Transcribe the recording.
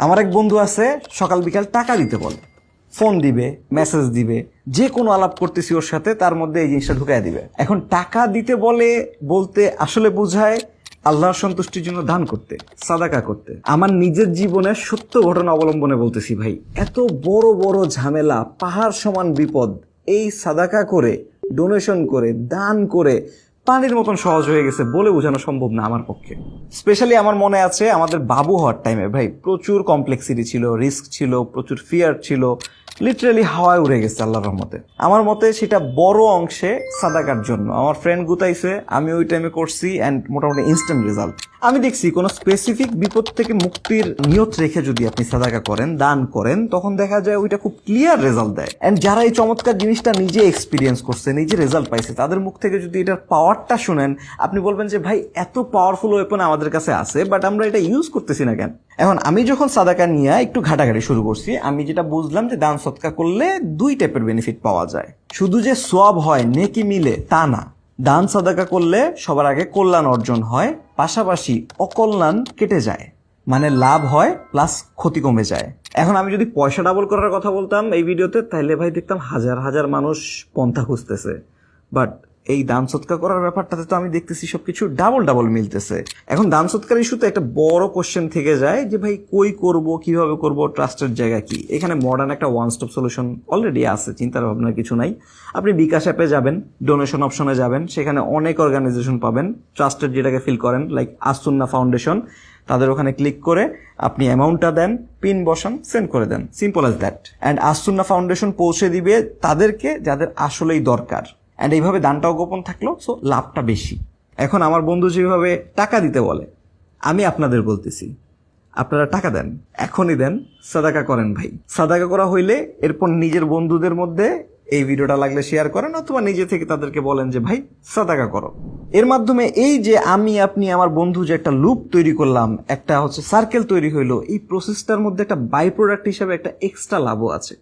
আমার এক বন্ধু আছে, সকাল বিকাল টাকা দিতে বলে, ফোন দিবে, মেসেজ দিবে, যে কোনো আলাপ করতেছি ওর সাথে, তার মধ্যে এই জিনিসটা ঢুকাই দিবে। এখন টাকা দিতে বলে বলতে আসলে বোঝায় আল্লাহর সন্তুষ্টির জন্য দান করতে, সাদাকা করতে। আমার নিজের জীবনের সত্য ঘটনা অবলম্বনে বলতেছি ভাই, এত বড় বড় ঝামেলা, পাহাড় সমান বিপদ এই সাদাকা করে, ডোনেশন করে, দান করে পানির মতন সহজ হয়ে গেছে, বলে বোঝানো সম্ভব না আমার পক্ষে। স্পেশালি আমার মনে আছে আমাদের বাবু হওয়ার টাইমে ভাই প্রচুর কমপ্লেক্সিটি ছিল, রিস্ক ছিল, প্রচুর ফিয়ার ছিল, লিটারালি হাওয়ায় উড়ে গেছে আল্লাহর রহমতে। আমার মতে সেটা বড় অংশে সাদাকার জন্য। আমার ফ্রেন্ড গুতাইছে, আমি ওই টাইমে করছি, অ্যান্ড মোটামুটি ইনস্ট্যান্ট রেজাল্ট। আমি দেখছি কোনো স্পেসিফিক বিপদ থেকে মুক্তির নিয়ত রেখে যদি আপনি সাদাকা করেন, দান করেন, তখন দেখা যায় ওইটা খুব ক্লিয়ার রেজাল্ট দেয়। অ্যান্ড যারা এই চমৎকার জিনিসটা নিজে এক্সপিরিয়েন্স করছে, নিজে রেজাল্ট পাইছে, তাদের মুখ থেকে যদি এটার পাওয়ারটা শুনেন, আপনি বলবেন যে ভাই এত পাওয়ারফুল ওয়েপন আমাদের কাছে আছে, বাট আমরা এটা ইউজ করতেছি না কেন। এখন আমি যখন সাদাকা নিয়ে একটু ঘাটাঘাটি শুরু করছি, আমি যেটা বুঝলাম যে দান সৎকা করলে দুই টাইপের বেনিফিট পাওয়া যায়। শুধু যে সওয়াব হয়, নেকি মিলে, তা না। দান সাদাকা করলে সবার আগে কল্যাণ অর্জন হয়, পাশাপাশি অকল্যাণ কেটে যায়, মানে লাভ হয় প্লাস ক্ষতি কমে যায়। এখন আমি যদি পয়সা ডাবল করার কথা বলতাম এই ভিডিওতে, তাহলে ভাই দেখতাম হাজার হাজার মানুষ পন্থা খুঁজতেছে। বাট এই দান সৎকার করার ব্যাপারটাতে তো আমি দেখতেছি সবকিছু ডাবল ডাবল মিলতেছে। এখন দান সৎকার ইস্যুতে একটা বড় কোশ্চেন থেকে যায় যে ভাই কই করব, কিভাবে করব, ট্রাস্টের জায়গা কি? এখানে মডার্ন একটা ওয়ান স্টপ সলিউশন অলরেডি আছে, চিন্তার ভাবনার কিছু নাই। আপনি বিকাশ অ্যাপে যাবেন, ডোনেশন অপশনে যাবেন, সেখানে অনেক অর্গানাইজেশন পাবেন ট্রাস্টেড যেটাকে ফিল করেন, লাইক আসুন্না ফাউন্ডেশন। তাদের ওখানে ক্লিক করে আপনি অ্যামাউন্টটা দেন, পিন বসান, সেন্ড করে দেন, simple as that. And Assunnah foundation পৌঁছে দিবে তাদেরকে যাদের আসলেই দরকার। অ্যান্ড এইভাবে দানটাও গোপন থাকলো, সো লাভটা বেশি। এখন আমার বন্ধু যেভাবে টাকা দিতে বলে, আমি আপনাদের বলতেছি আপনারা টাকা দেন, এখনই দেন, সাদাকা করেন ভাই। সাদাকা করা হইলে এরপর নিজের বন্ধুদের মধ্যে এই ভিডিওটা লাগলে শেয়ার করেন, অথবা নিজে থেকে তাদেরকে বলেন যে ভাই সাদাকা করো। এর মাধ্যমে এই যে আমি, আপনি, আমার বন্ধু যে একটা লুপ তৈরি করলাম, একটা সার্কেল তৈরি হইলো, এই প্রসেসটার মধ্যে একটা বাই প্রোডাক্ট হিসাবে একটা এক্সট্রা লাভও আছে।